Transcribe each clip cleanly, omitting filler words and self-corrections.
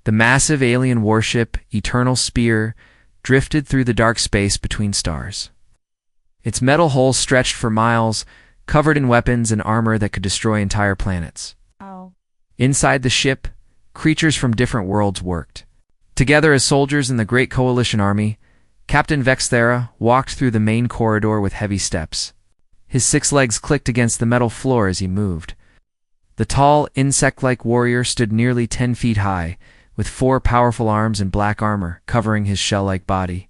The massive alien warship, Eternal Spear, drifted through the dark space between stars. Its metal hull stretched for miles, covered in weapons and armor that could destroy entire planets. Oh. Inside the ship, creatures from different worlds worked. Together as soldiers in the Great Coalition Army, Captain Vexthera walked through the main corridor with heavy steps. His 6 legs clicked against the metal floor as he moved. The tall, insect-like warrior stood nearly 10 feet high, with 4 powerful arms and black armor covering his shell-like body.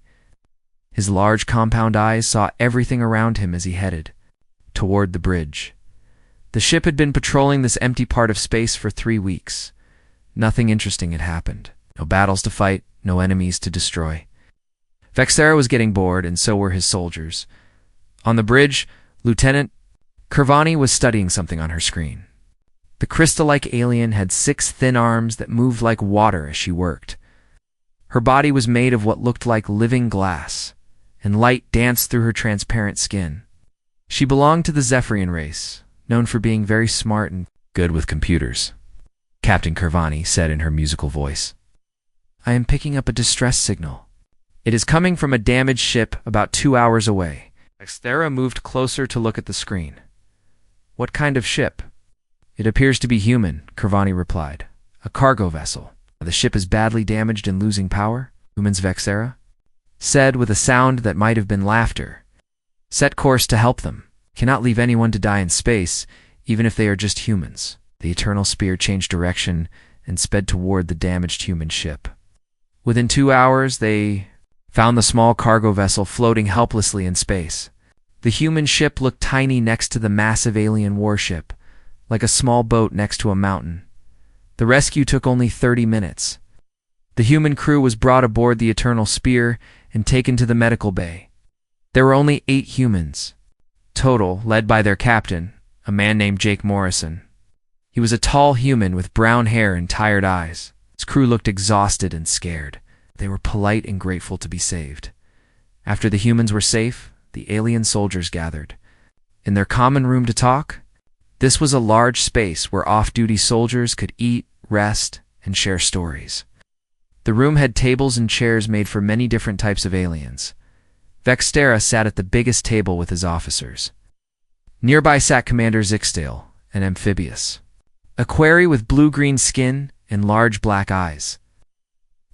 His large compound eyes saw everything around him as he headed toward the bridge. The ship had been patrolling this empty part of space for 3 weeks. Nothing interesting had happened. No battles to fight, no enemies to destroy. Vexthera was getting bored, and so were his soldiers. On the bridge, Lieutenant Kervani was studying something on her screen. The crystal-like alien had 6 thin arms that moved like water as she worked. Her body was made of what looked like living glass, and light danced through her transparent skin. She belonged to the Zephyrian race, known for being very smart and good with computers. Captain Kervani said in her musical voice, "I am picking up a distress signal. It is coming from a damaged ship about 2 hours away." Vexthera moved closer to look at the screen. "What kind of ship?" "It appears to be human," Kervani replied. "A cargo vessel." "The ship is badly damaged and losing power?" Humans Vexthera said with a sound that might have been laughter. "Set course to help them. Cannot leave anyone to die in space, even if they are just humans." The Eternal Spear changed direction and sped toward the damaged human ship. Within 2 hours, they found the small cargo vessel floating helplessly in space. The human ship looked tiny next to the massive alien warship, like a small boat next to a mountain. The rescue took only 30 minutes. The human crew was brought aboard the Eternal Spear and taken to the medical bay. There were only 8 humans total, led by their captain, a man named Jake Morrison. He was a tall human with brown hair and tired eyes. His crew looked exhausted and scared. They were polite and grateful to be saved. After the humans were safe, the alien soldiers gathered. In their common room to talk, this was a large space where off-duty soldiers could eat, rest, and share stories. The room had tables and chairs made for many different types of aliens. Vexthera sat at the biggest table with his officers. Nearby sat Commander Zixdale, an amphibious. A quarry with blue-green skin and large black eyes.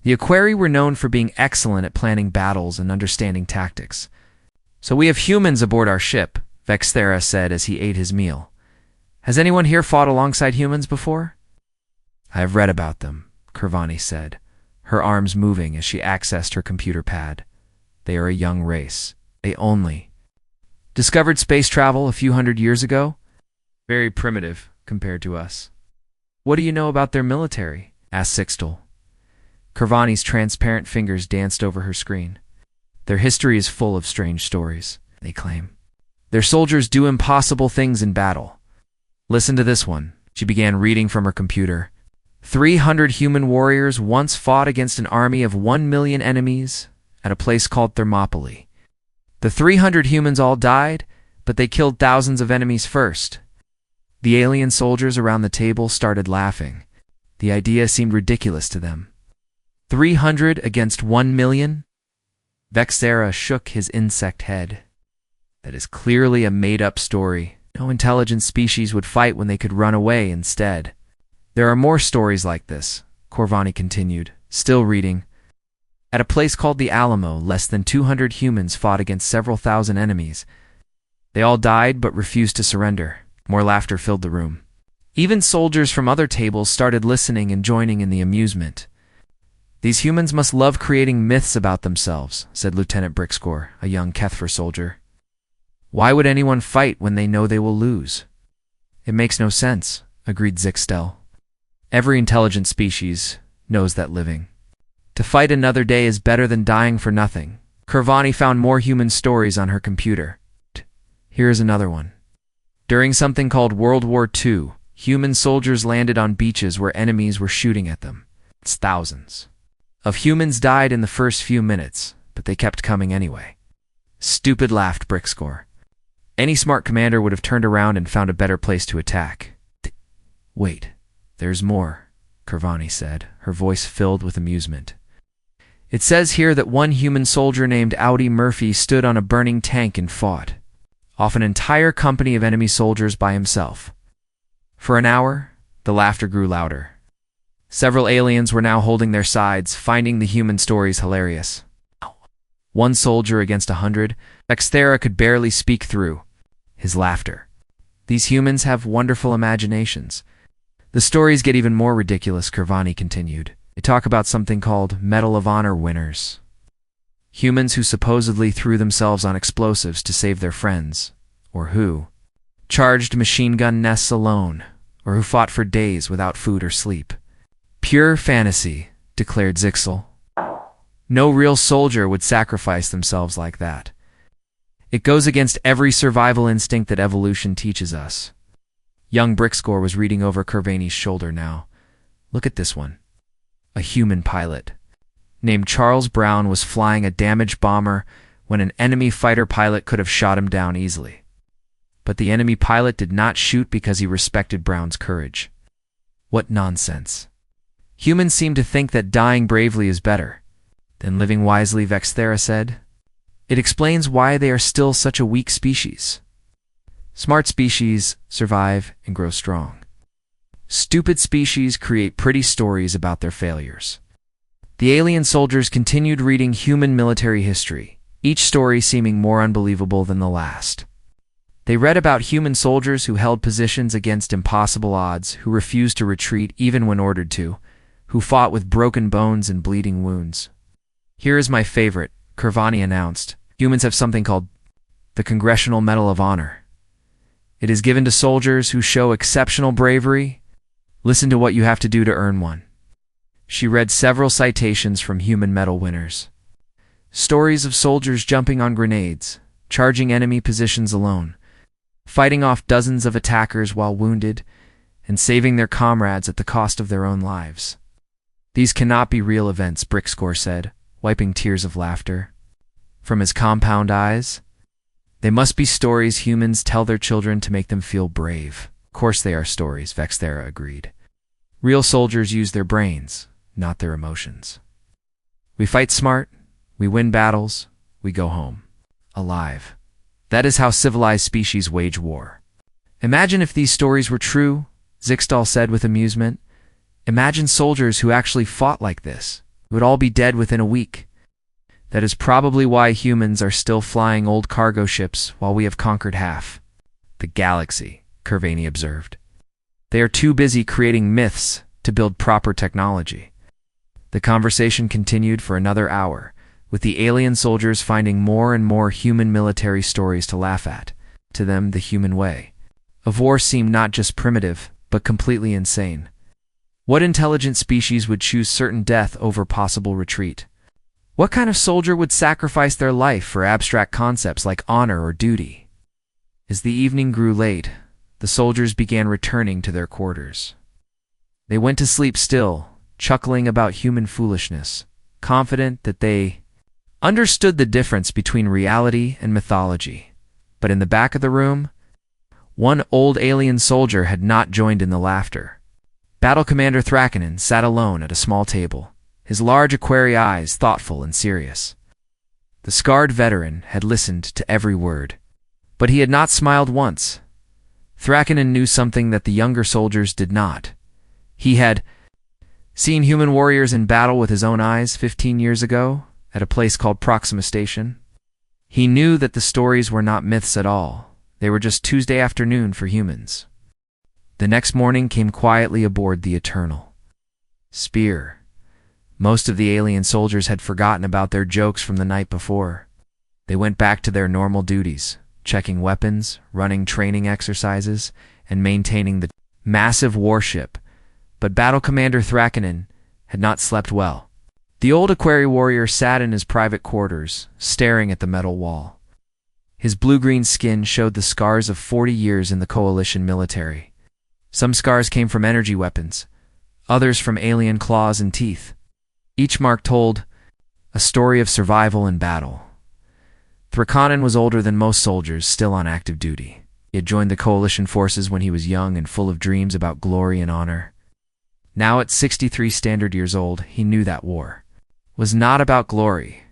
The Aquari were known for being excellent at planning battles and understanding tactics. "So we have humans aboard our ship," Vexthera said as he ate his meal. "Has anyone here fought alongside humans before?" "I have read about them," Kervani said, her arms moving as she accessed her computer pad. "They are a young race. They only discovered space travel a few hundred years ago. Very primitive compared to us." "What do you know about their military?" asked Zixdale. Kervani's transparent fingers danced over her screen. "Their history is full of strange stories," they claim. "Their soldiers do impossible things in battle. Listen to this one." She began reading from her computer. 300 human warriors once fought against an army of 1 million enemies at a place called Thermopylae. The 300 humans all died, but they killed thousands of enemies first." The alien soldiers around the table started laughing. The idea seemed ridiculous to them. 300 against 1 million? Vexthera shook his insect head. "That is clearly a made-up story. No intelligent species would fight when they could run away instead." "There are more stories like this," Kervani continued, still reading. "At a place called the Alamo, less than 200 humans fought against several thousand enemies. They all died but refused to surrender." More laughter filled the room. Even soldiers from other tables started listening and joining in the amusement. "These humans must love creating myths about themselves," said Lieutenant Brickscore, a young Kethfer soldier. "Why would anyone fight when they know they will lose?" "It makes no sense," agreed Zixdale. "Every intelligent species knows that living to fight another day is better than dying for nothing." Kervani found more human stories on her computer. Here is another one. During something called World War II, human soldiers landed on beaches where enemies were shooting at them. Thousands of humans died in the first few minutes, but they kept coming anyway. "Stupid," laughed Brickscore. "Any smart commander would have turned around and found a better place to attack." "Wait, there's more," Kervani said, her voice filled with amusement. "It says here that one human soldier named Audie Murphy stood on a burning tank and fought off an entire company of enemy soldiers by himself. For an hour, the laughter grew louder. Several aliens were now holding their sides, finding the human stories hilarious. One soldier against 100, Vexthera could barely speak through his laughter. These humans have wonderful imaginations. The stories get even more ridiculous, Kervani continued. They talk about something called Medal of Honor winners. Humans who supposedly threw themselves on explosives to save their friends, or who charged machine gun nests alone, or who fought for days without food or sleep. Pure fantasy, declared Zixel. No real soldier would sacrifice themselves like that. It goes against every survival instinct that evolution teaches us. Young Brickscore was reading over Kervani's shoulder now. Look at this one. A human pilot named Charles Brown was flying a damaged bomber when an enemy fighter pilot could have shot him down easily. But the enemy pilot did not shoot because he respected Brown's courage. What nonsense. Humans seem to think that dying bravely is better than living wisely, Vexthera said. It explains why they are still such a weak species. Smart species survive and grow strong. Stupid species create pretty stories about their failures. The alien soldiers continued reading human military history, each story seeming more unbelievable than the last. They read about human soldiers who held positions against impossible odds, who refused to retreat even when ordered to, who fought with broken bones and bleeding wounds. Here is my favorite, Kervani announced. Humans have something called the Congressional Medal of Honor. It is given to soldiers who show exceptional bravery. Listen to what you have to do to earn one. She read several citations from human medal winners. Stories of soldiers jumping on grenades, charging enemy positions alone, fighting off dozens of attackers while wounded, and saving their comrades at the cost of their own lives. These cannot be real events, Brickscore said, wiping tears of laughter from his compound eyes. They must be stories humans tell their children to make them feel brave. Of course they are stories, Vexthera agreed. Real soldiers use their brains, not their emotions. We fight smart, we win battles, we go home alive. That is how civilized species wage war. Imagine if these stories were true, Zixtal said with amusement. Imagine soldiers who actually fought like this. We would all be dead within a week. That is probably why humans are still flying old cargo ships while we have conquered half the galaxy, Kervani observed. They are too busy creating myths to build proper technology. The conversation continued for another hour, with the alien soldiers finding more and more human military stories to laugh at. To them, the human way of war seemed not just primitive, but completely insane. What intelligent species would choose certain death over possible retreat? What kind of soldier would sacrifice their life for abstract concepts like honor or duty? As the evening grew late, the soldiers began returning to their quarters. They went to sleep still, chuckling about human foolishness, confident that they understood the difference between reality and mythology. But in the back of the room, one old alien soldier had not joined in the laughter. Battle Commander Thrakkanen sat alone at a small table, his large aquarii eyes thoughtful and serious. The scarred veteran had listened to every word, but he had not smiled once. Thrakkanen knew something that the younger soldiers did not. He had seen human warriors in battle with his own eyes 15 years ago at a place called Proxima Station. He knew that the stories were not myths at all. They were just Tuesday afternoon for humans. The next morning came quietly aboard the Eternal Spear. Most of the alien soldiers had forgotten about their jokes from the night before. They went back to their normal duties, checking weapons, running training exercises, and maintaining the massive warship. But Battle Commander Thrakkanen had not slept well. The old Aquarii warrior sat in his private quarters, staring at the metal wall. His blue-green skin showed the scars of 40 years in the Coalition military. Some scars came from energy weapons, others from alien claws and teeth. Each mark told a story of survival and battle. Thrakkanen was older than most soldiers, still on active duty. He had joined the Coalition forces when he was young and full of dreams about glory and honor. Now at 63 standard years old, he knew that war was not about glory.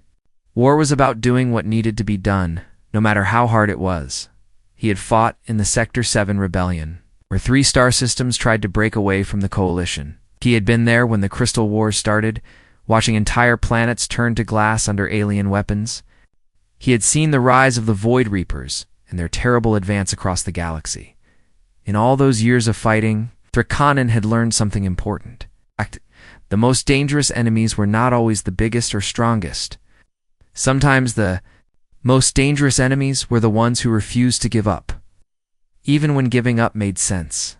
War was about doing what needed to be done, no matter how hard it was. He had fought in the Sector 7 rebellion, where 3 star systems tried to break away from the Coalition. He had been there when the Crystal Wars started, watching entire planets turn to glass under alien weapons. He had seen the rise of the Void Reapers and their terrible advance across the galaxy. In all those years of fighting, Thrakkanen had learned something important. The most dangerous enemies were not always the biggest or strongest. Sometimes the most dangerous enemies were the ones who refused to give up, even when giving up made sense.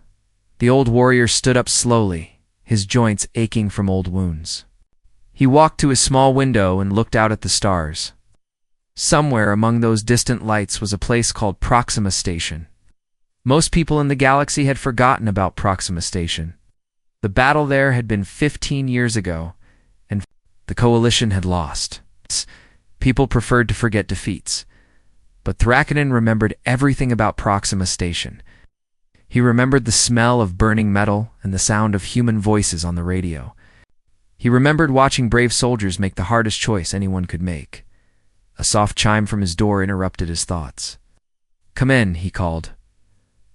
The old warrior stood up slowly, his joints aching from old wounds. He walked to his small window and looked out at the stars. Somewhere among those distant lights was a place called Proxima Station. Most people in the galaxy had forgotten about Proxima Station. The battle there had been 15 years ago, and the Coalition had lost. People preferred to forget defeats. But Thrakkanen remembered everything about Proxima Station. He remembered the smell of burning metal and the sound of human voices on the radio. He remembered watching brave soldiers make the hardest choice anyone could make. A soft chime from his door interrupted his thoughts. "Come in," he called.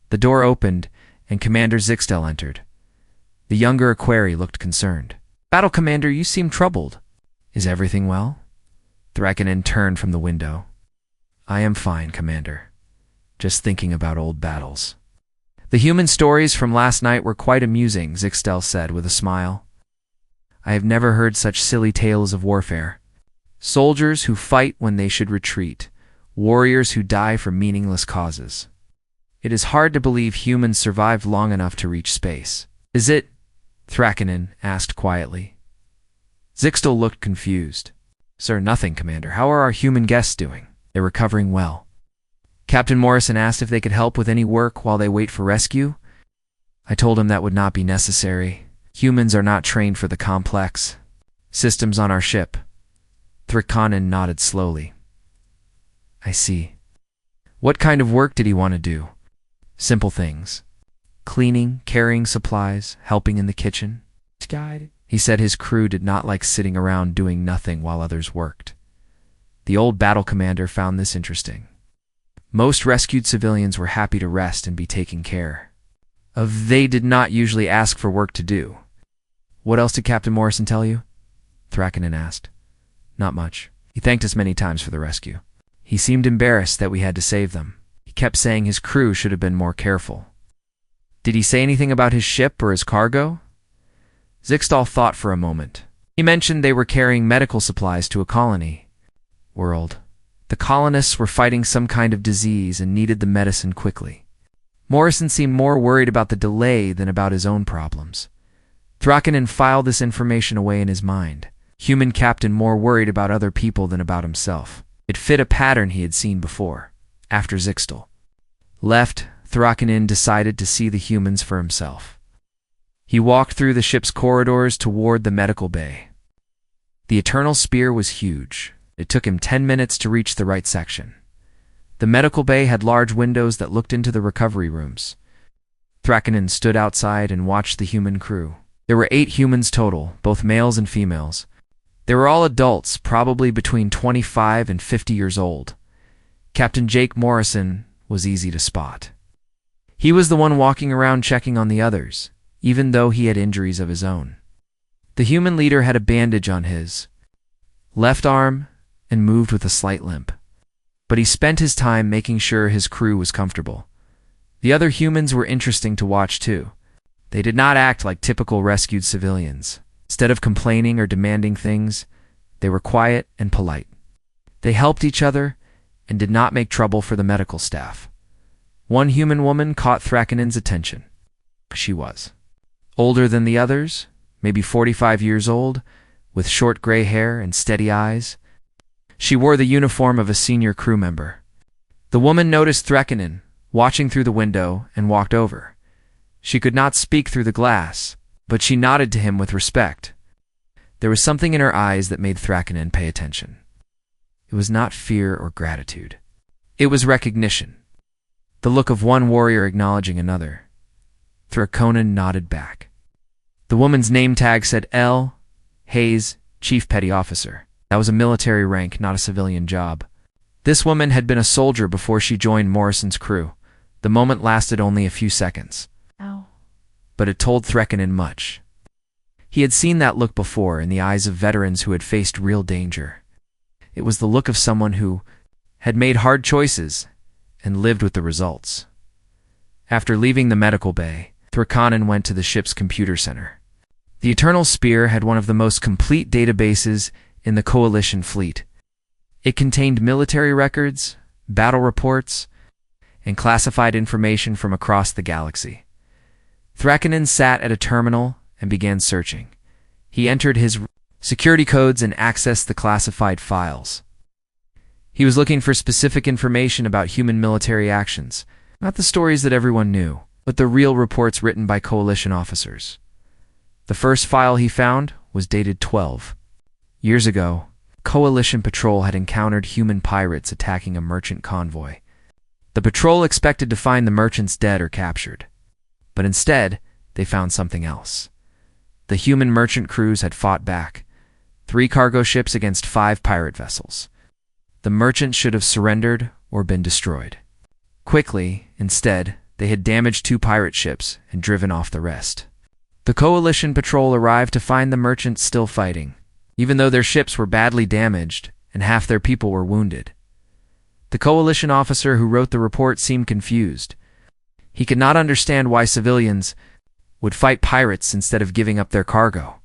The door opened, and Commander Zixtel entered. The younger Aquari looked concerned. "Battle Commander, you seem troubled. Is everything well?" Thrakkanen turned from the window. "I am fine, Commander. Just thinking about old battles." "The human stories from last night were quite amusing," Zixtel said with a smile. "I have never heard such silly tales of warfare. Soldiers who fight when they should retreat, warriors who die for meaningless causes. It is hard to believe humans survived long enough to reach space." "Is it?" Thrakkanen asked quietly. Zixtel looked confused. "Sir, nothing, Commander. How are our human guests doing?" "They're recovering well." Captain Morrison asked if they could help with any work while they wait for rescue. I told him that would not be necessary. Humans are not trained for the complex systems on our ship. Thrakkanen nodded slowly. "I see. What kind of work did he want to do?" "Simple things. Cleaning, carrying supplies, helping in the kitchen." He said his crew did not like sitting around doing nothing while others worked. The old battle commander found this interesting. Most rescued civilians were happy to rest and be taken care of. They did not usually ask for work to do. "What else did Captain Morrison tell you?" Thrakkanen asked. "Not much. He thanked us many times for the rescue. He seemed embarrassed that we had to save them. He kept saying his crew should have been more careful." "Did he say anything about his ship or his cargo?" Zixtal thought for a moment. "He mentioned they were carrying medical supplies to a colony world. The colonists were fighting some kind of disease and needed the medicine quickly. Morrison seemed more worried about the delay than about his own problems." Thrakkanen filed this information away in his mind. Human captain more worried about other people than about himself. It fit a pattern he had seen before. After Zixtal left, Thrakkanen decided to see the humans for himself. He walked through the ship's corridors toward the medical bay. The Eternal Spear was huge. It took him 10 minutes to reach the right section. The medical bay had large windows that looked into the recovery rooms. Thrakkanen stood outside and watched the human crew. There were 8 humans total, both males and females. They were all adults, probably between 25 and 50 years old. Captain Jake Morrison was easy to spot. He was the one walking around checking on the others, even though he had injuries of his own. The human leader had a bandage on his left arm and moved with a slight limp. But he spent his time making sure his crew was comfortable. The other humans were interesting to watch too. They did not act like typical rescued civilians. Instead of complaining or demanding things, they were quiet and polite. They helped each other and did not make trouble for the medical staff. One human woman caught Thrakkanen's attention. She was older than the others, maybe 45 years old, with short gray hair and steady eyes. She wore the uniform of a senior crew member. The woman noticed Thrakkanen watching through the window and walked over. She could not speak through the glass, but she nodded to him with respect. There was something in her eyes that made Thrakkanen pay attention. It was not fear or gratitude. It was recognition. The look of one warrior acknowledging another. Thrakkanen nodded back. The woman's name tag said L. Hayes, Chief Petty Officer. That was a military rank, not a civilian job. This woman had been a soldier before she joined Morrison's crew. The moment lasted only a few seconds. Ow. But it told Threkkinen much. He had seen that look before in the eyes of veterans who had faced real danger. It was the look of someone who had made hard choices and lived with the results. After leaving the medical bay, Threkkinen went to the ship's computer center. The Eternal Spear had one of the most complete databases in the Coalition fleet. It contained military records, battle reports, and classified information from across the galaxy. Threkkinen sat at a terminal and began searching. He entered his security codes and accessed the classified files. He was looking for specific information about human military actions, not the stories that everyone knew, but the real reports written by Coalition officers. The first file he found was dated 12 years ago. Coalition patrol had encountered human pirates attacking a merchant convoy. The patrol expected to find the merchants dead or captured, but instead, they found something else. The human merchant crews had fought back, 3 cargo ships against 5 pirate vessels. The merchants should have surrendered or been destroyed. Quickly, instead, they had damaged 2 pirate ships and driven off the rest. The Coalition patrol arrived to find the merchants still fighting, even though their ships were badly damaged and half their people were wounded. The Coalition officer who wrote the report seemed confused. He could not understand why civilians would fight pirates instead of giving up their cargo.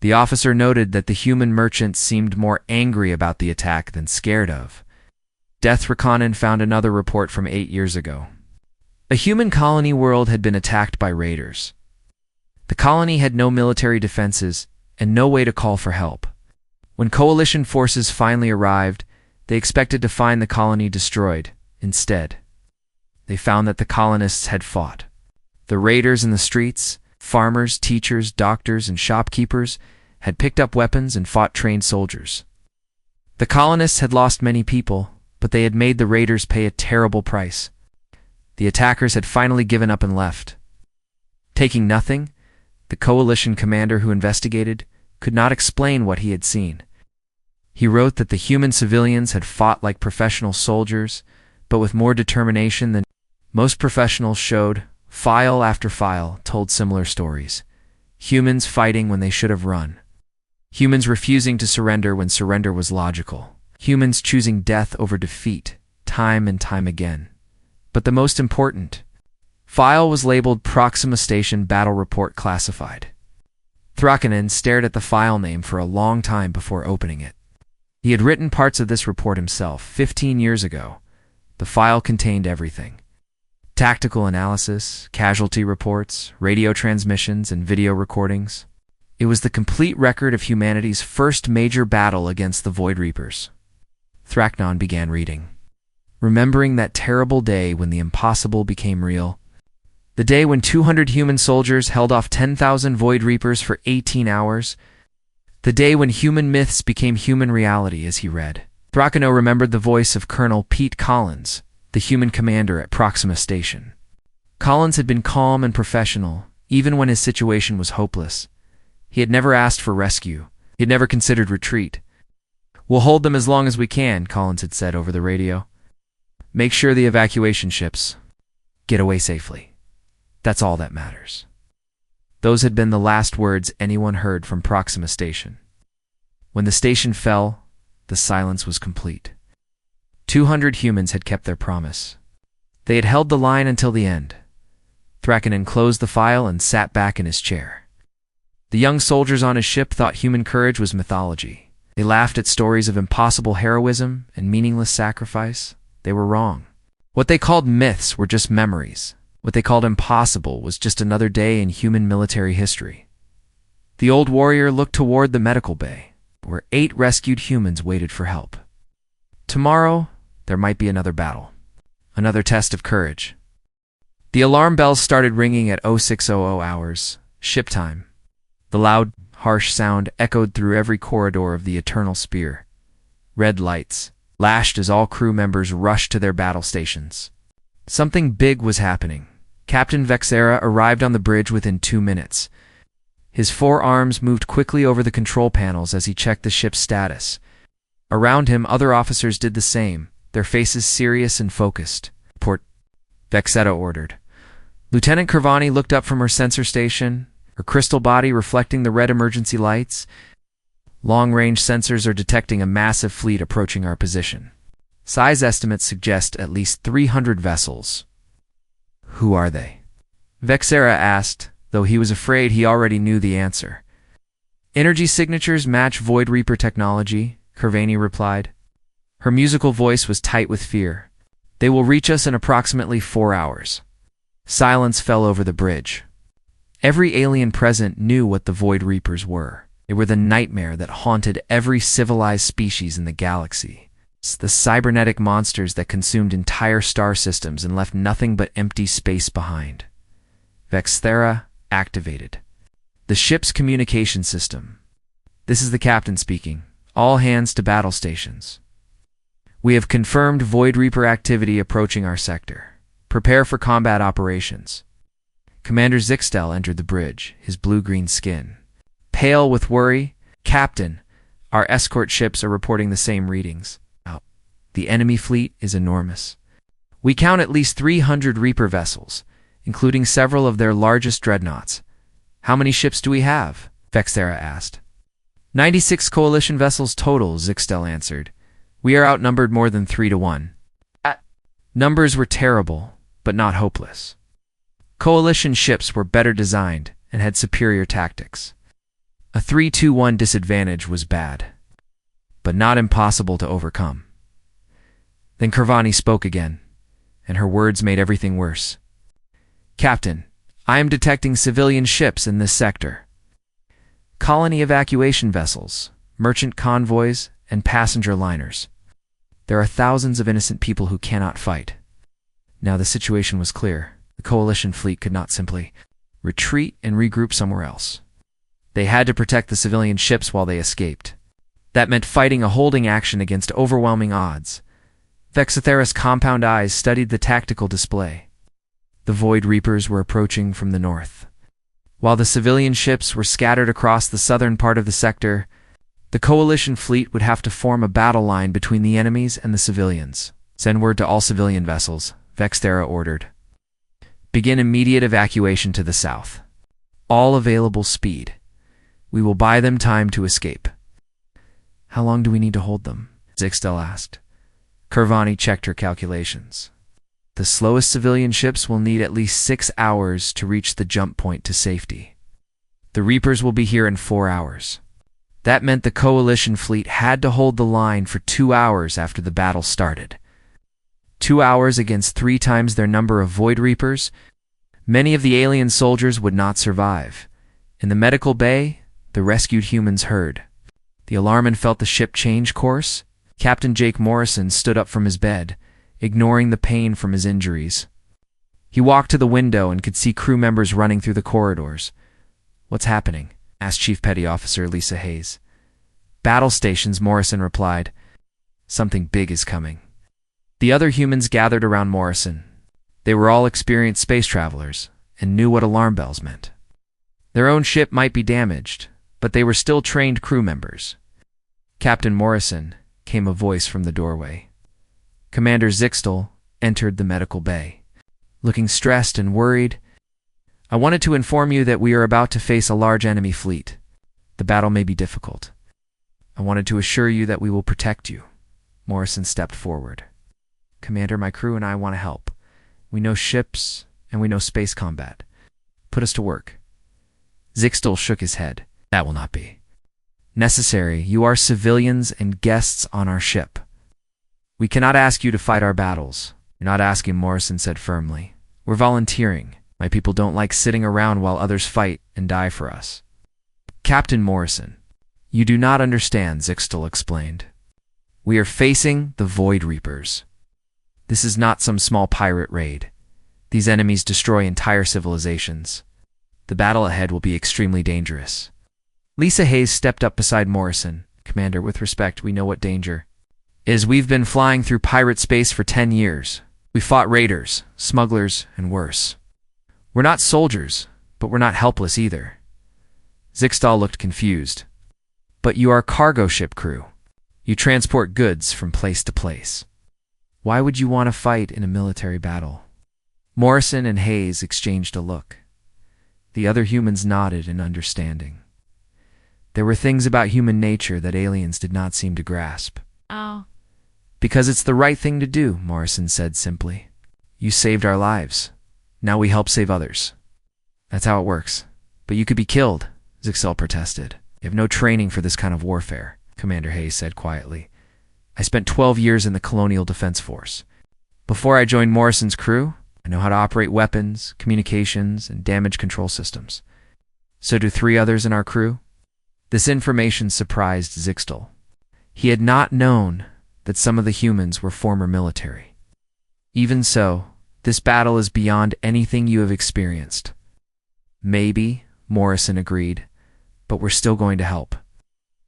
The officer noted that the human merchants seemed more angry about the attack than scared of. Threkkinen found another report from 8 years ago. A human colony world had been attacked by raiders. The colony had no military defenses and no way to call for help. When Coalition forces finally arrived, they expected to find the colony destroyed. Instead, they found that the colonists had fought. The raiders in the streets, farmers, teachers, doctors, and shopkeepers had picked up weapons and fought trained soldiers. The colonists had lost many people, but they had made the raiders pay a terrible price. The attackers had finally given up and left. Taking nothing, the Coalition commander who investigated could not explain what he had seen. He wrote that the human civilians had fought like professional soldiers, but with more determination than most professionals showed. File after file told similar stories. Humans fighting when they should have run. Humans refusing to surrender when surrender was logical. Humans choosing death over defeat, time and time again. But the most important file was labeled Proxima Station Battle Report Classified. Threkkinen stared at the file name for a long time before opening it. He had written parts of this report himself 15 years ago. The file contained everything. Tactical analysis, casualty reports, radio transmissions, and video recordings. It was the complete record of humanity's first major battle against the Void Reapers. Threkkinen began reading. Remembering that terrible day when the impossible became real. The day when 200 human soldiers held off 10,000 Void Reapers for 18 hours. The day when human myths became human reality, as he read. Threkkinen remembered the voice of Colonel Pete Collins, the human commander at Proxima Station. Collins had been calm and professional, even when his situation was hopeless. He had never asked for rescue. He had never considered retreat. "We'll hold them as long as we can," Collins had said over the radio. "Make sure the evacuation ships get away safely. That's all that matters." Those had been the last words anyone heard from Proxima Station. When the station fell, the silence was complete. 200 humans had kept their promise. They had held the line until the end. Threkkinen closed the file and sat back in his chair. The young soldiers on his ship thought human courage was mythology. They laughed at stories of impossible heroism and meaningless sacrifice. They were wrong. What they called myths were just memories. What they called impossible was just another day in human military history. The old warrior looked toward the medical bay, where 8 rescued humans waited for help. Tomorrow, there might be another battle, another test of courage. The alarm bells started ringing at 0600 hours, ship time. The loud, harsh sound echoed through every corridor of the Eternal Spear. Red lights lashed as all crew members rushed to their battle stations. Something big was happening. Captain Vexera arrived on the bridge within 2 minutes. His forearms moved quickly over the control panels as he checked the ship's status. Around him, other officers did the same, their faces serious and focused. "Report," Vexeta ordered. Lieutenant Kervani looked up from her sensor station, her crystal body reflecting the red emergency lights. "Long-range sensors are detecting a massive fleet approaching our position. Size estimates suggest at least 300 vessels." "Who are they?" Vexera asked, though he was afraid he already knew the answer. "Energy signatures match Void Reaper technology," Kervani replied. Her musical voice was tight with fear. "They will reach us in approximately 4 hours." Silence fell over the bridge. Every alien present knew what the Void Reapers were. They were the nightmare that haunted every civilized species in the galaxy. The cybernetic monsters that consumed entire star systems and left nothing but empty space behind. Vexthera activated. The ship's communication system. "This is the captain speaking. All hands to battle stations. We have confirmed Void Reaper activity approaching our sector. Prepare for combat operations." Commander Zixtel entered the bridge, his blue-green skin pale with worry. "Captain, our escort ships are reporting the same readings. The enemy fleet is enormous. We count at least 300 Reaper vessels, including several of their largest dreadnoughts." "How many ships do we have?" Vexera asked. 96 coalition vessels total," Zixtel answered. "We are outnumbered more than 3 to 1. Numbers were terrible, but not hopeless. Coalition ships were better designed and had superior tactics. A 3-2-1 disadvantage was bad, but not impossible to overcome." Then Kervani spoke again, and her words made everything worse. "Captain, I am detecting civilian ships in this sector. Colony evacuation vessels, merchant convoys, and passenger liners. There are thousands of innocent people who cannot fight." Now the situation was clear. The coalition fleet could not simply retreat and regroup somewhere else. They had to protect the civilian ships while they escaped. That meant fighting a holding action against overwhelming odds. Vexithera's compound eyes studied the tactical display. The Void Reapers were approaching from the north. While the civilian ships were scattered across the southern part of the sector, the coalition fleet would have to form a battle line between the enemies and the civilians. "Send word to all civilian vessels," Vexthera ordered. "Begin immediate evacuation to the south. All available speed. We will buy them time to escape." "How long do we need to hold them?" Zixtel asked. Kervani checked her calculations. "The slowest civilian ships will need at least 6 hours to reach the jump point to safety. The Reapers will be here in 4 hours. That meant the coalition fleet had to hold the line for 2 hours after the battle started. 2 hours against 3 times their number of Void Reapers? Many of the alien soldiers would not survive. In the medical bay, the rescued humans heard the alarm and felt the ship change course. Captain Jake Morrison stood up from his bed, ignoring the pain from his injuries. He walked to the window and could see crew members running through the corridors. "What's happening?" asked Chief Petty Officer Lisa Hayes. "Battle stations," Morrison replied. "Something big is coming." The other humans gathered around Morrison. They were all experienced space travelers and knew what alarm bells meant. Their own ship might be damaged, but they were still trained crew members. "Captain Morrison," came a voice from the doorway. Commander Zixtel entered the medical bay, looking stressed and worried. "I wanted to inform you that we are about to face a large enemy fleet. The battle may be difficult. I wanted to assure you that we will protect you." Morrison stepped forward. "Commander, my crew and I want to help. We know ships and we know space combat. Put us to work." Zixtel shook his head. "That will not be necessary. You are civilians and guests on our ship. We cannot ask you to fight our battles." "You're not asking," Morrison said firmly. "We're volunteering. My people don't like sitting around while others fight and die for us." "Captain Morrison, you do not understand," Zixtel explained. "We are facing the Void Reapers. This is not some small pirate raid. These enemies destroy entire civilizations. The battle ahead will be extremely dangerous." Lisa Hayes stepped up beside Morrison. "Commander, with respect, we know what danger is. We've been flying through pirate space for 10 years. We fought raiders, smugglers, and worse. We're not soldiers, but we're not helpless either. Zixtal looked confused. But you are cargo ship crew. You transport goods from place to place. Why would you want to fight in a military battle? Morrison and Hayes exchanged a look. The other humans nodded in understanding. There were things about human nature that aliens did not seem to grasp. Oh. Because it's the right thing to do, Morrison said simply. You saved our lives. Now we help save others. That's how it works. But you could be killed, Zixtal protested. You have no training for this kind of warfare, Commander Hayes said quietly. I spent 12 years in the Colonial Defense Force. Before I joined Morrison's crew, I know how to operate weapons, communications, and damage control systems. So do 3 others in our crew? This information surprised Zixtal. He had not known that some of the humans were former military. Even so, this battle is beyond anything you have experienced. Maybe, Morrison agreed, but we're still going to help.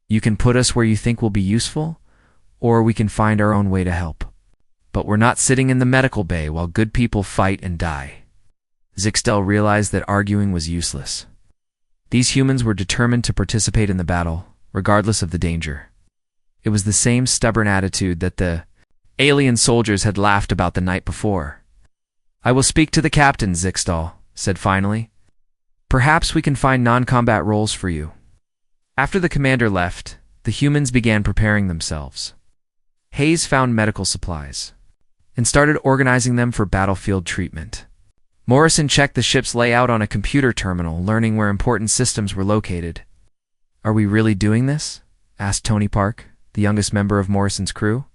You can put us where you think will be useful, or we can find our own way to help. But we're not sitting in the medical bay while good people fight and die. Zixtal realized that arguing was useless. These humans were determined to participate in the battle, regardless of the danger. It was the same stubborn attitude that the alien soldiers had laughed about the night before. I will speak to the captain, Zixtal said finally. Perhaps we can find non-combat roles for you. After the commander left, the humans began preparing themselves. Hayes found medical supplies and started organizing them for battlefield treatment. Morrison checked the ship's layout on a computer terminal, learning where important systems were located. Are we really doing this? Asked Tony Park, the youngest member of Morrison's crew.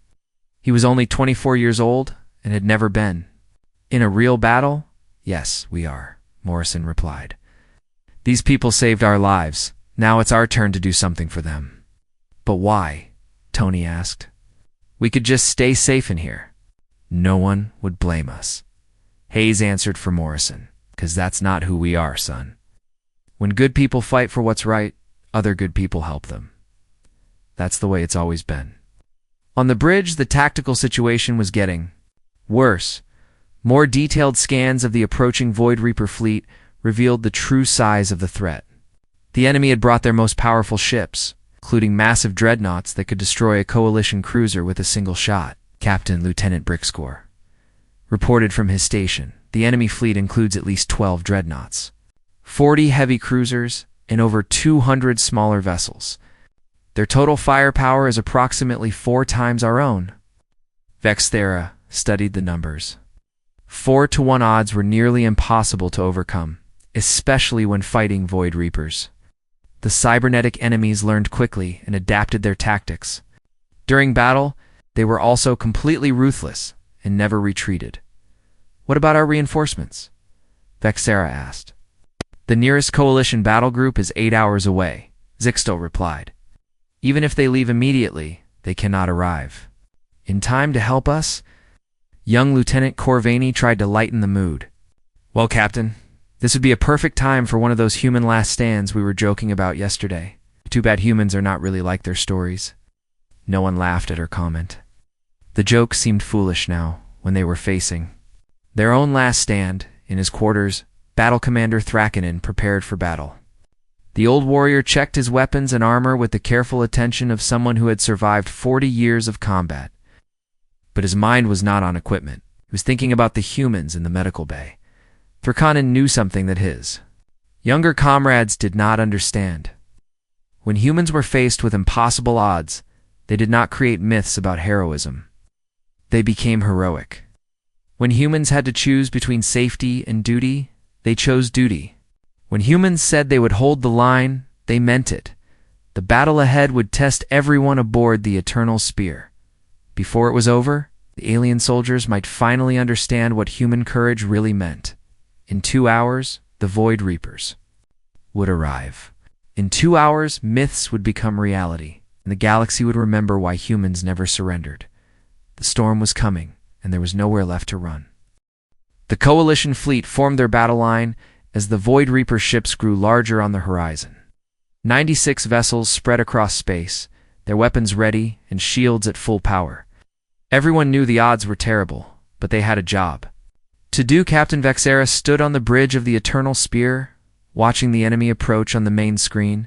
He was only 24 years old and had never been. In a real battle? Yes, we are, Morrison replied. These people saved our lives. Now it's our turn to do something for them. But why? Tony asked. We could just stay safe in here. No one would blame us. Hayes answered for Morrison, 'cause that's not who we are, son. When good people fight for what's right, other good people help them. That's the way it's always been. On the bridge, the tactical situation was getting worse. More detailed scans of the approaching Void Reaper fleet revealed the true size of the threat. The enemy had brought their most powerful ships, including massive dreadnoughts that could destroy a coalition cruiser with a single shot, Captain Lieutenant Brickscore reported from his station. The enemy fleet includes at least 12 dreadnoughts, 40 heavy cruisers, and over 200 smaller vessels. Their total firepower is approximately 4 times our own. Vexthera studied the numbers. 4-to-1 odds were nearly impossible to overcome, especially when fighting Void Reapers. The cybernetic enemies learned quickly and adapted their tactics. During battle, they were also completely ruthless and never retreated. What about our reinforcements? Vexthera asked. The nearest coalition battle group is 8 hours away, Zixtal replied. Even if they leave immediately, they cannot arrive in time to help us. Young Lieutenant Corvaney tried to lighten the mood. Well, Captain, this would be a perfect time for one of those human last stands we were joking about yesterday. Too bad humans are not really like their stories. No one laughed at her comment. The joke seemed foolish now, when they were facing their own last stand. In his quarters, Battle Commander Thrakkanen prepared for battle. The old warrior checked his weapons and armor with the careful attention of someone who had survived 40 years of combat. But his mind was not on equipment. He was thinking about the humans in the medical bay. Thrakkanen knew something that his younger comrades did not understand. When humans were faced with impossible odds, they did not create myths about heroism. They became heroic. When humans had to choose between safety and duty, they chose duty. When humans said they would hold the line, they meant it. The battle ahead would test everyone aboard the Eternal Spear. Before it was over, the alien soldiers might finally understand what human courage really meant. In 2 hours, the Void Reapers would arrive. In 2 hours, myths would become reality, and the galaxy would remember why humans never surrendered. The storm was coming, and there was nowhere left to run. The Coalition fleet formed their battle line as the Void Reaper ships grew larger on the horizon. 96 vessels spread across space, their weapons ready and shields at full power. Everyone knew the odds were terrible, but they had a job to do. Captain Vexthera stood on the bridge of the Eternal Spear, watching the enemy approach on the main screen.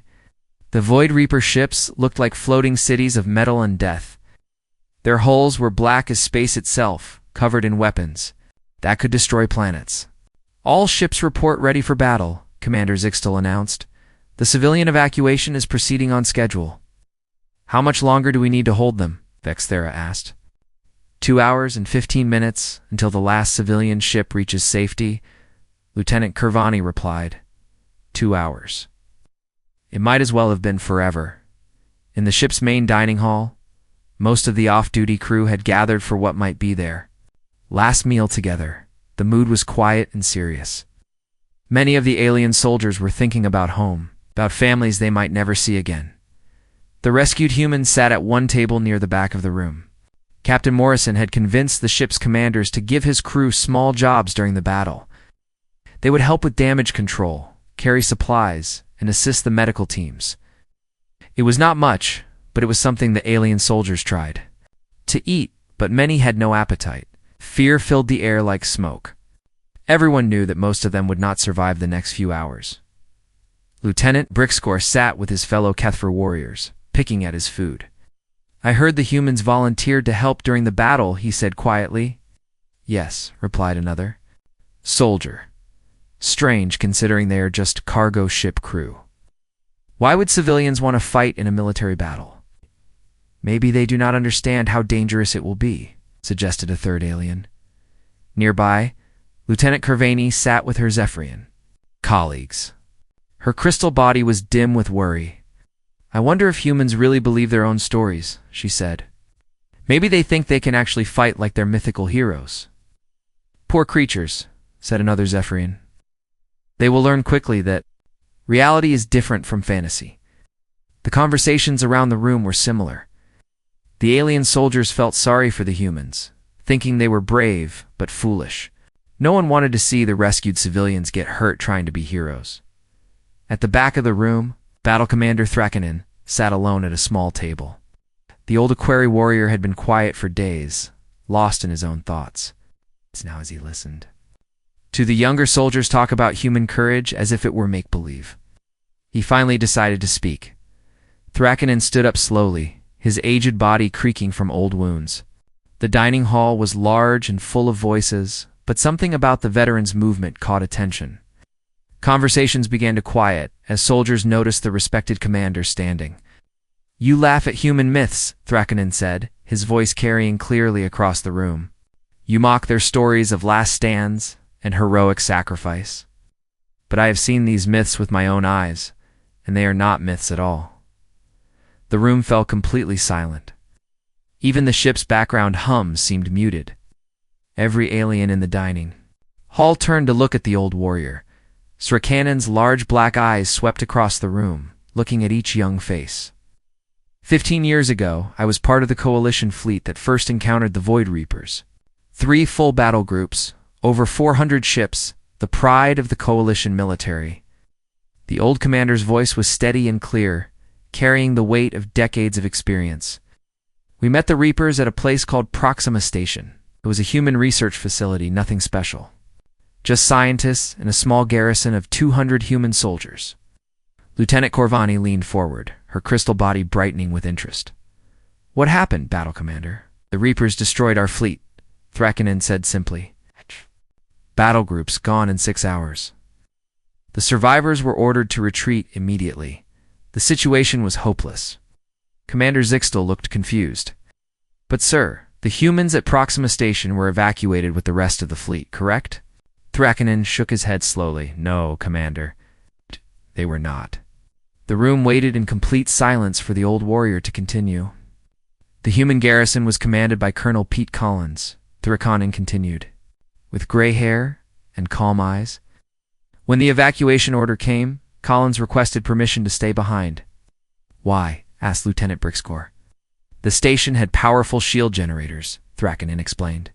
The Void Reaper ships looked like floating cities of metal and death. Their hulls were black as space itself, covered in weapons that could destroy planets. "All ships report ready for battle," Commander Zixtel announced. "The civilian evacuation is proceeding on schedule." "How much longer do we need to hold them?" Vexthera asked. 2 hours and 15 minutes until the last civilian ship reaches safety," Lieutenant Kirvani replied. 2 hours. It might as well have been forever. In the ship's main dining hall, most of the off-duty crew had gathered for what might be their last meal together. The mood was quiet and serious. Many of the alien soldiers were thinking about home, about families they might never see again. The rescued humans sat at one table near the back of the room. Captain Morrison had convinced the ship's commanders to give his crew small jobs during the battle. They would help with damage control, carry supplies, and assist the medical teams. It was not much, but it was something the alien soldiers tried to eat, but many had no appetite. Fear filled the air like smoke. Everyone knew that most of them would not survive the next few hours. Lieutenant Brixcore sat with his fellow Kethfer warriors, picking at his food. "I heard the humans volunteered to help during the battle," he said quietly. "Yes," replied another soldier. "Strange, considering they are just cargo ship crew. Why would civilians want to fight in a military battle?" "Maybe they do not understand how dangerous it will be," suggested a third alien. Nearby, Lieutenant Kirvani sat with her Zephyrian colleagues. Her crystal body was dim with worry. "I wonder if humans really believe their own stories," she said. "Maybe they think they can actually fight like they're mythical heroes." "Poor creatures," said another Zephyrian. "They will learn quickly that reality is different from fantasy." The conversations around the room were similar. The alien soldiers felt sorry for the humans, thinking they were brave but foolish. No one wanted to see the rescued civilians get hurt trying to be heroes. At the back of the room, Battle Commander Thrakkanen sat alone at a small table. The old Aquari warrior had been quiet for days, lost in his own thoughts. Now as he listened to the younger soldiers talk about human courage as if it were make-believe, he finally decided to speak. Thrakkanen stood up slowly, his aged body creaking from old wounds. The dining hall was large and full of voices, but something about the veterans' movement caught attention. Conversations began to quiet as soldiers noticed the respected commander standing. "You laugh at human myths," Thrakkanen said, his voice carrying clearly across the room. "You mock their stories of last stands and heroic sacrifice. But I have seen these myths with my own eyes, and they are not myths at all." The room fell completely silent. Even the ship's background hum seemed muted. Every alien in the dining hall turned to look at the old warrior. Thrakkanen's large black eyes swept across the room, looking at each young face. 15 years ago, I was part of the Coalition fleet that first encountered the Void Reapers. 3 full battle groups, over 400 ships, the pride of the Coalition military. The old commander's voice was steady and clear, carrying the weight of decades of experience. "We met the Reapers at a place called Proxima Station. It was a human research facility, nothing special. Just scientists and a small garrison of 200 human soldiers." Lieutenant Corvani leaned forward, her crystal body brightening with interest. "What happened, Battle Commander?" "The Reapers destroyed our fleet," Thrakkanen said simply. "Battle groups gone in 6 hours. The survivors were ordered to retreat immediately. The situation was hopeless." Commander Zixtel looked confused. "But sir, the humans at Proxima Station were evacuated with the rest of the fleet, correct?" Thrakkanen shook his head slowly. "No, Commander. They were not." The room waited in complete silence for the old warrior to continue. "The human garrison was commanded by Colonel Pete Collins," Thrakkanen continued, "with gray hair and calm eyes. When the evacuation order came, Collins requested permission to stay behind." "Why?" asked Lieutenant Brixcore. "The station had powerful shield generators," Thrakkanen explained.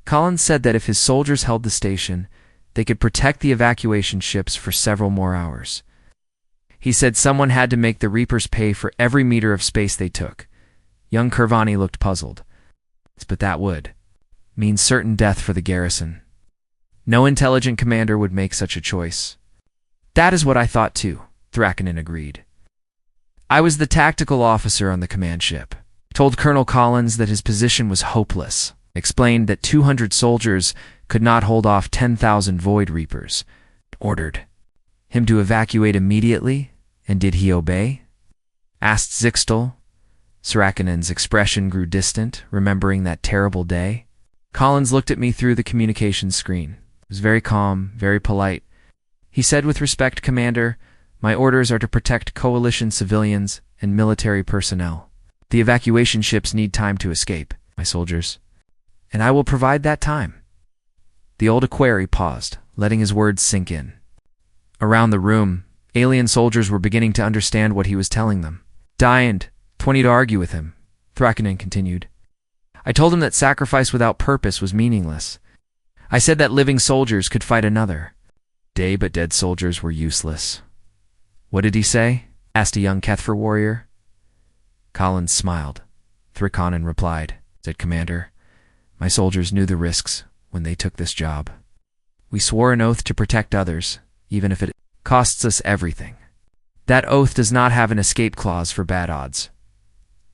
"Collins said that if his soldiers held the station, they could protect the evacuation ships for several more hours. He said someone had to make the Reapers pay for every meter of space they took." Young Kirvani looked puzzled. "But that would mean certain death for the garrison. No intelligent commander would make such a choice." That is what I thought too, Thrakkanen agreed. I was the tactical officer on the command ship. Told Colonel Collins that his position was hopeless. Explained that 200 soldiers could not hold off 10,000 Void Reapers. Ordered him to evacuate immediately, and did he obey? Asked Zixtal. Sarakkanen's expression grew distant, remembering that terrible day. Collins looked at me through the communications screen. He was very calm, very polite. He said with respect, Commander, my orders are to protect coalition civilians and military personnel. The evacuation ships need time to escape, my soldiers, and I will provide that time. The old equerry paused, letting his words sink in. Around the room, alien soldiers were beginning to understand what he was telling them. Dined, 20 to argue with him, Thrakkanen continued. I told him that sacrifice without purpose was meaningless. I said that living soldiers could fight another day, but dead soldiers were useless. What did he say? Asked a young Kethfer warrior. Collins smiled. Thrakkanen replied, said Commander, my soldiers knew the risks when they took this job. We swore an oath to protect others, even if it costs us everything. That oath does not have an escape clause for bad odds.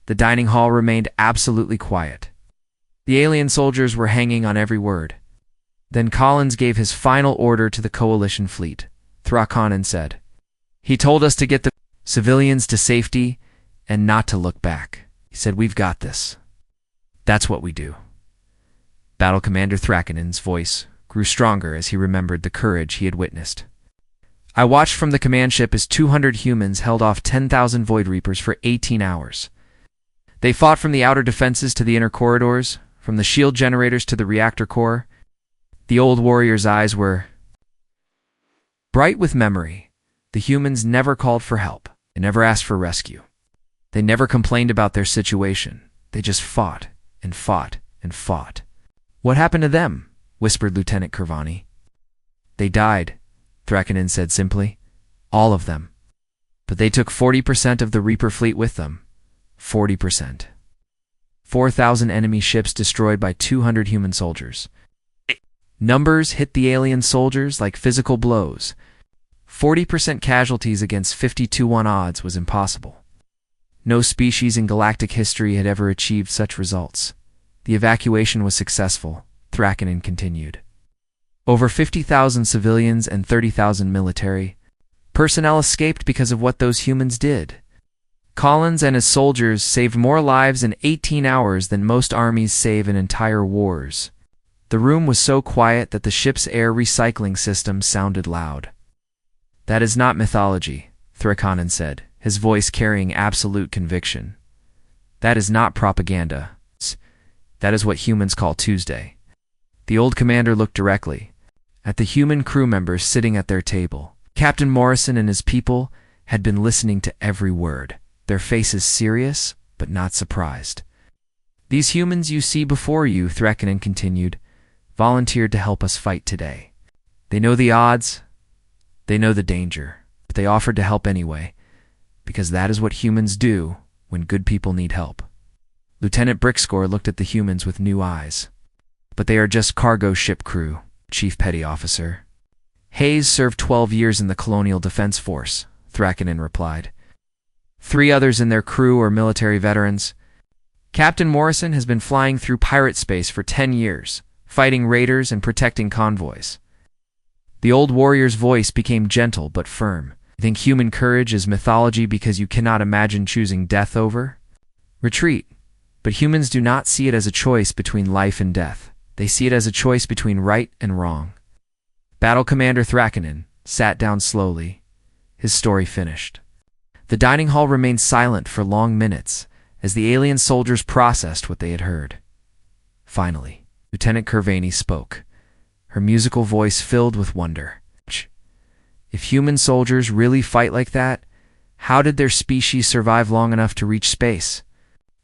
The dining hall remained absolutely quiet. The alien soldiers were hanging on every word. Then Collins gave his final order to the coalition fleet. Thrakkanen said, he told us to get the civilians to safety and not to look back. He said, we've got this. That's what we do. Battle Commander Thrakkanen's voice grew stronger as he remembered the courage he had witnessed. I watched from the command ship as 200 humans held off 10,000 Void Reapers for 18 hours. They fought from the outer defenses to the inner corridors, from the shield generators to the reactor core. The old warrior's eyes were bright with memory. The humans never called for help. They never asked for rescue. They never complained about their situation. They just fought and fought and fought. What happened to them? Whispered Lieutenant Kirvani. They died, Thrakkanen said simply. All of them. But they took 40% of the Reaper fleet with them. 40%. 4,000 enemy ships destroyed by 200 human soldiers. Numbers hit the alien soldiers like physical blows. 40% casualties against 50-1 odds was impossible. No species in galactic history had ever achieved such results. The evacuation was successful, Thrakkanen continued. Over 50,000 civilians and 30,000 military personnel escaped because of what those humans did. Collins and his soldiers saved more lives in 18 hours than most armies save in entire wars. The room was so quiet that the ship's air recycling system sounded loud. That is not mythology, Thrakkanen said, his voice carrying absolute conviction. That is not propaganda. That is what humans call Tuesday. The old commander looked directly at the human crew members sitting at their table. Captain Morrison and his people had been listening to every word, their faces serious but not surprised. These humans you see before you, Thrakkanen continued, volunteered to help us fight today. They know the odds, they know the danger, but they offered to help anyway, because that is what humans do when good people need help. Lieutenant Brickscore looked at the humans with new eyes. But they are just cargo ship crew, Chief Petty Officer. Hayes served 12 years in the Colonial Defense Force, Thrakkanen replied. 3 others in their crew are military veterans. Captain Morrison has been flying through pirate space for 10 years, fighting raiders and protecting convoys. The old warrior's voice became gentle but firm. You think human courage is mythology because you cannot imagine choosing death over? Retreat. But humans do not see it as a choice between life and death. They see it as a choice between right and wrong. Battle Commander Thrakkanen sat down slowly. His story finished. The dining hall remained silent for long minutes as the alien soldiers processed what they had heard. Finally, Lieutenant Kirvani spoke, her musical voice filled with wonder. If human soldiers really fight like that, how did their species survive long enough to reach space?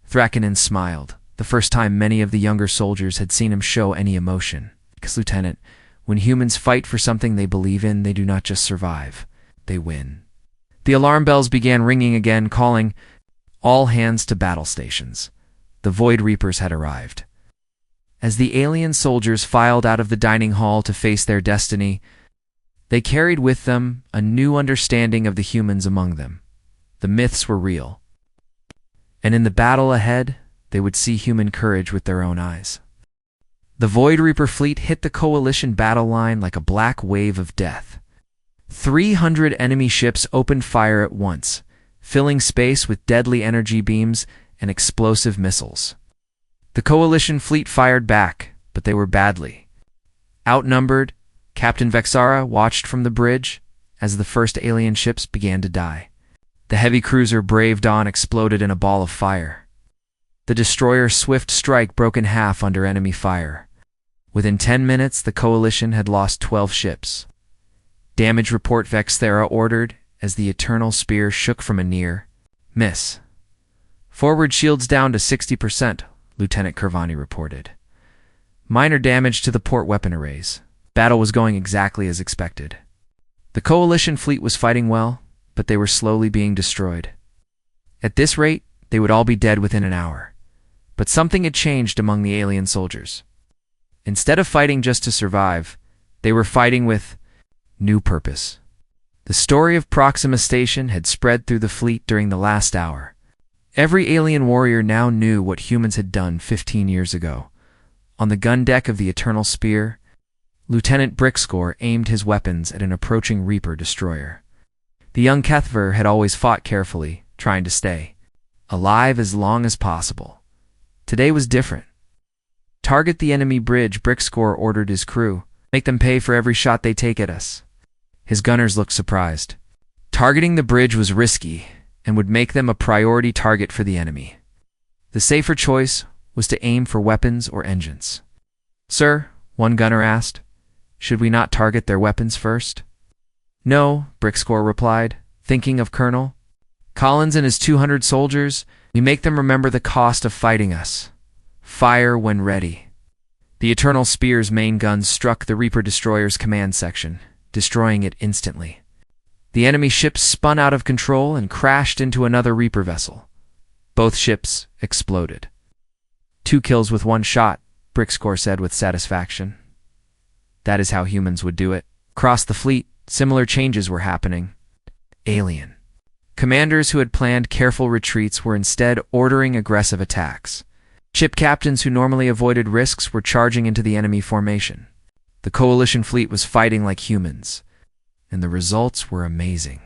Thrakkanen smiled, the first time many of the younger soldiers had seen him show any emotion. Because, Lieutenant, when humans fight for something they believe in, they do not just survive, they win. The alarm bells began ringing again, calling all hands to battle stations. The Void Reapers had arrived. As the alien soldiers filed out of the dining hall to face their destiny, They carried with them a new understanding of the humans among them. The myths were real. And in the battle ahead, they would see human courage with their own eyes. The Void Reaper fleet hit the Coalition battle line like a black wave of death. 300 enemy ships opened fire at once, filling space with deadly energy beams and explosive missiles. The Coalition fleet fired back, but they were badly outnumbered. Captain Vexara watched from the bridge as the first alien ships began to die. The heavy cruiser Brave Dawn exploded in a ball of fire. The destroyer Swift Strike broke in half under enemy fire. Within 10 minutes, the Coalition had lost 12 ships. Damage report Vexthera ordered as the Eternal Spear shook from a near miss. Forward shields down to 60%, Lieutenant Kervani reported. Minor damage to the port weapon arrays. Battle was going exactly as expected. The Coalition fleet was fighting well, but they were slowly being destroyed. At this rate, they would all be dead within an hour. But something had changed among the alien soldiers. Instead of fighting just to survive, they were fighting with new purpose. The story of Proxima Station had spread through the fleet during the last hour. Every alien warrior now knew what humans had done 15 years ago. On the gun deck of the Eternal Spear, Lieutenant Brickscore aimed his weapons at an approaching Reaper destroyer. The young Kethver had always fought carefully, trying to stay alive as long as possible. Today was different. Target the enemy bridge, Brickscore ordered his crew. Make them pay for every shot they take at us. His gunners looked surprised. Targeting the bridge was risky and would make them a priority target for the enemy. The safer choice was to aim for weapons or engines. Sir, one gunner asked, should we not target their weapons first? No, Brickscore replied, thinking of Colonel Collins and his 200 soldiers. We make them remember the cost of fighting us. Fire when ready. The Eternal Spear's main guns struck the Reaper destroyer's command section, destroying it instantly. The enemy ships spun out of control and crashed into another Reaper vessel. Both ships exploded. 2 kills with 1 shot, Brickscore said with satisfaction. That is how humans would do it. Across the fleet, similar changes were happening. Alien commanders who had planned careful retreats were instead ordering aggressive attacks. Ship captains who normally avoided risks were charging into the enemy formation. The Coalition fleet was fighting like humans, and the results were amazing.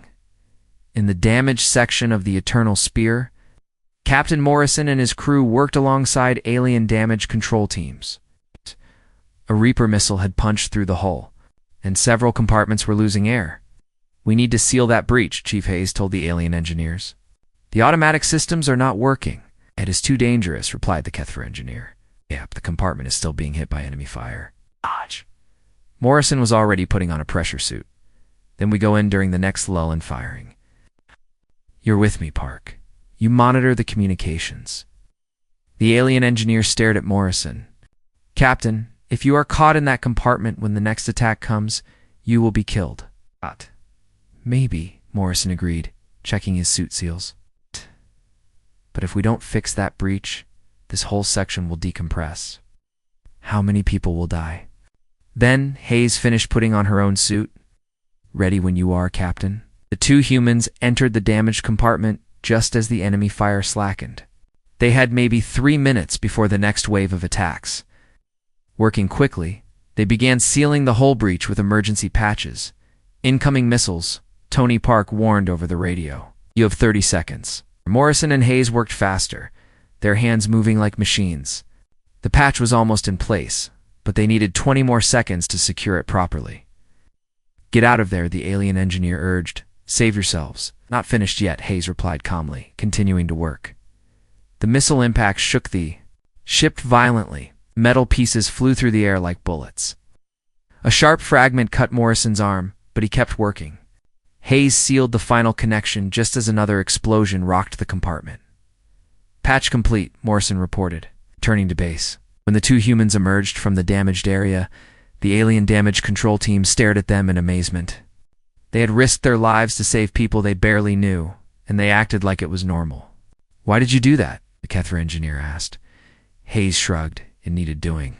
In the damage section of the Eternal Spear, Captain Morrison and his crew worked alongside alien damage control teams. A Reaper missile had punched through the hull, and several compartments were losing air. We need to seal that breach, Chief Hayes told the alien engineers. The automatic systems are not working. It is too dangerous, replied the Kethver engineer. Yep, the compartment is still being hit by enemy fire. Dodge. Morrison was already putting on a pressure suit. Then we go in during the next lull in firing. You're with me, Park. You monitor the communications. The alien engineer stared at Morrison. Captain, if you are caught in that compartment when the next attack comes, you will be killed. Maybe, Morrison agreed, checking his suit seals. But if we don't fix that breach, this whole section will decompress. How many people will die? Then Hayes finished putting on her own suit. Ready when you are, Captain. The 2 humans entered the damaged compartment just as the enemy fire slackened. They had maybe 3 minutes before the next wave of attacks. Working quickly, they began sealing the hull breach with emergency patches. Incoming missiles, Tony Park warned over the radio. You have 30 seconds. Morrison and Hayes worked faster, their hands moving like machines. The patch was almost in place, but they needed 20 more seconds to secure it properly. Get out of there, the alien engineer urged. Save yourselves. Not finished yet, Hayes replied calmly, continuing to work. The missile impact shook the ship violently. Metal pieces flew through the air like bullets. A sharp fragment cut Morrison's arm, but he kept working. Hayes sealed the final connection just as another explosion rocked the compartment. Patch complete, Morrison reported, turning to base. When the 2 humans emerged from the damaged area, the alien damage control team stared at them in amazement. They had risked their lives to save people they barely knew, and they acted like it was normal. Why did you do that? The Kethver engineer asked. Hayes shrugged. It needed doing.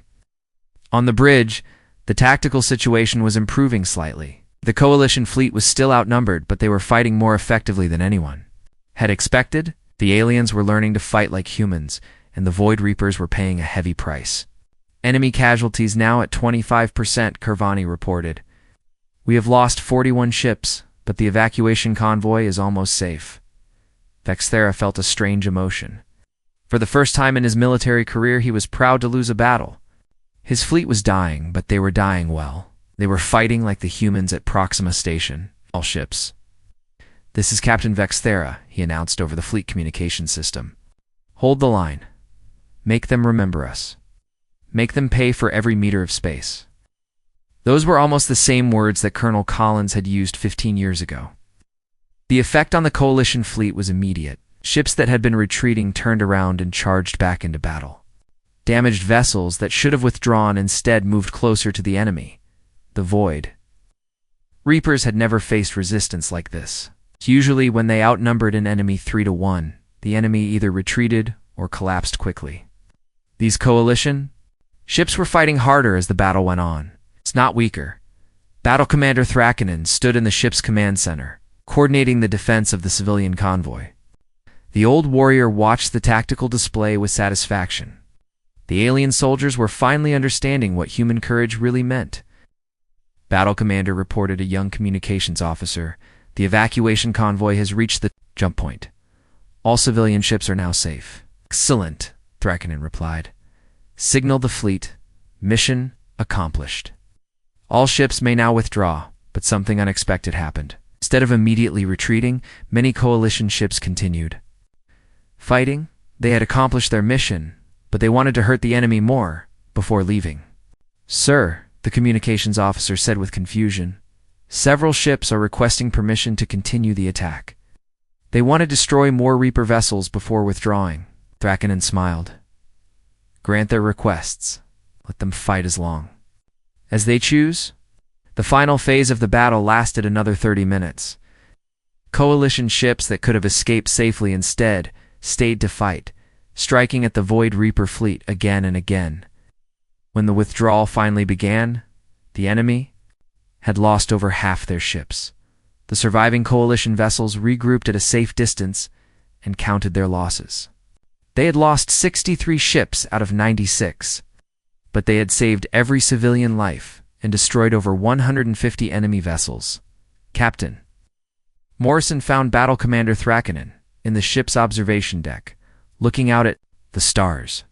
On the bridge, the tactical situation was improving slightly. The coalition fleet was still outnumbered, but they were fighting more effectively than anyone had expected. The aliens were learning to fight like humans, and the Void Reapers were paying a heavy price. Enemy casualties now at 25%, Kervani reported. We have lost 41 ships, but the evacuation convoy is almost safe. Vexthera felt a strange emotion. For the first time in his military career, he was proud to lose a battle. His fleet was dying, but they were dying well. They were fighting like the humans at Proxima Station, all ships. This is Captain Vexthera, he announced over the fleet communication system. Hold the line. Make them remember us. Make them pay for every meter of space. Those were almost the same words that Colonel Collins had used 15 years ago. The effect on the coalition fleet was immediate. Ships that had been retreating turned around and charged back into battle. Damaged vessels that should have withdrawn instead moved closer to the enemy. The Void Reapers had never faced resistance like this. Usually when they outnumbered an enemy 3-1, the enemy either retreated or collapsed quickly. These coalition ships were fighting harder as the battle went on. It's not weaker. Battle Commander Thrakkanen stood in the ship's command center, coordinating the defense of the civilian convoy. The old warrior watched the tactical display with satisfaction. The alien soldiers were finally understanding what human courage really meant. Battle Commander reported a young communications officer. The evacuation convoy has reached the jump point. All civilian ships are now safe. Excellent, Thrakkanen replied. Signal the fleet. Mission accomplished. All ships may now withdraw, but something unexpected happened. Instead of immediately retreating, many coalition ships continued fighting. They had accomplished their mission, but they wanted to hurt the enemy more before leaving. Sir, the communications officer said with confusion, several ships are requesting permission to continue the attack. They want to destroy more Reaper vessels before withdrawing. Thrakkanen smiled. Grant their requests. Let them fight as long as they choose. The final phase of the battle lasted another 30 minutes. Coalition ships that could have escaped safely instead stayed to fight, striking at the Void Reaper fleet again and again. When the withdrawal finally began, the enemy had lost over half their ships. The surviving coalition vessels regrouped at a safe distance and counted their losses. They had lost 63 ships out of 96, but they had saved every civilian life and destroyed over 150 enemy vessels. Captain Morrison found Battle Commander Thrakkanen in the ship's observation deck, looking out at the stars.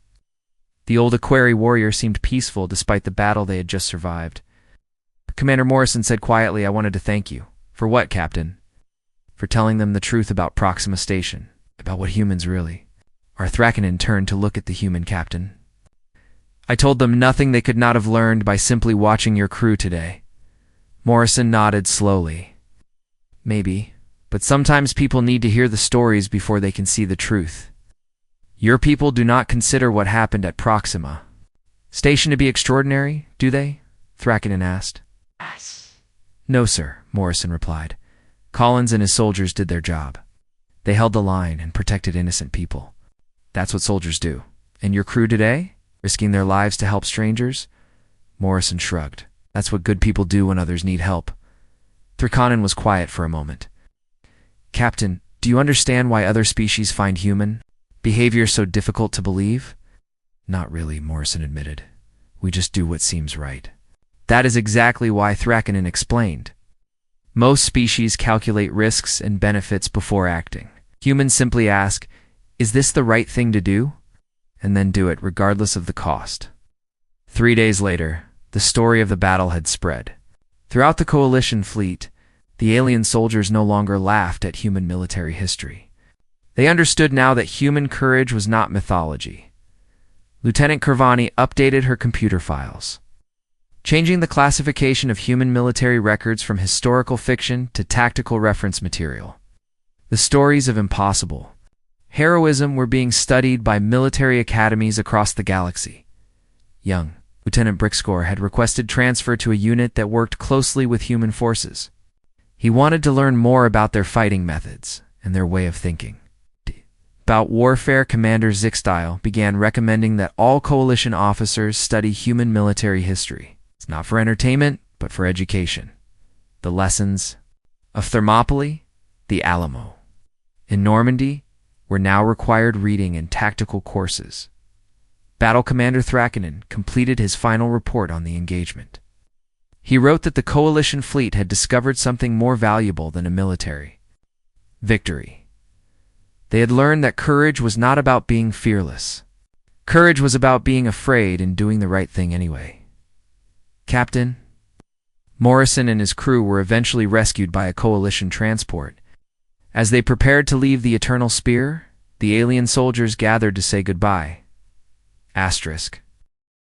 The old Aquari warrior seemed peaceful despite the battle they had just survived. Commander Morrison said quietly, I wanted to thank you. For what, Captain? For telling them the truth about Proxima Station, about what humans really are. Thrakkanen turned to look at the human captain. I told them nothing they could not have learned by simply watching your crew today. Morrison nodded slowly. Maybe, but sometimes people need to hear the stories before they can see the truth. Your people do not consider what happened at Proxima Station to be extraordinary, do they? Thrakkanen asked. Yes. No, sir, Morrison replied. Collins and his soldiers did their job. They held the line and protected innocent people. That's what soldiers do. And your crew today? Risking their lives to help strangers? Morrison shrugged. That's what good people do when others need help. Thrakkanen was quiet for a moment. Captain, do you understand why other species find human behavior so difficult to believe? Not really, Morrison admitted. We just do what seems right. That is exactly why Thrakkanen explained. Most species calculate risks and benefits before acting. Humans simply ask, is this the right thing to do? And then do it regardless of the cost. 3 days later, the story of the battle had spread. Throughout the coalition fleet, the alien soldiers no longer laughed at human military history. They understood now that human courage was not mythology. Lieutenant Kervani updated her computer files, changing the classification of human military records from historical fiction to tactical reference material. The stories of impossible heroism were being studied by military academies across the galaxy. Young Lieutenant Brickscore had requested transfer to a unit that worked closely with human forces. He wanted to learn more about their fighting methods and their way of thinking. About warfare, Commander Zixtile began recommending that all coalition officers study human military history. It's not for entertainment, but for education. the lessons of Thermopylae, the Alamo. In Normandy were now required reading and tactical courses. Battle Commander Thrakkanen completed his final report on the engagement. He wrote that the coalition fleet had discovered something more valuable than a military victory. They had learned that courage was not about being fearless. Courage was about being afraid and doing the right thing anyway. Captain Morrison and his crew were eventually rescued by a coalition transport. As they prepared to leave the Eternal Spear, the alien soldiers gathered to say goodbye. Asterisk.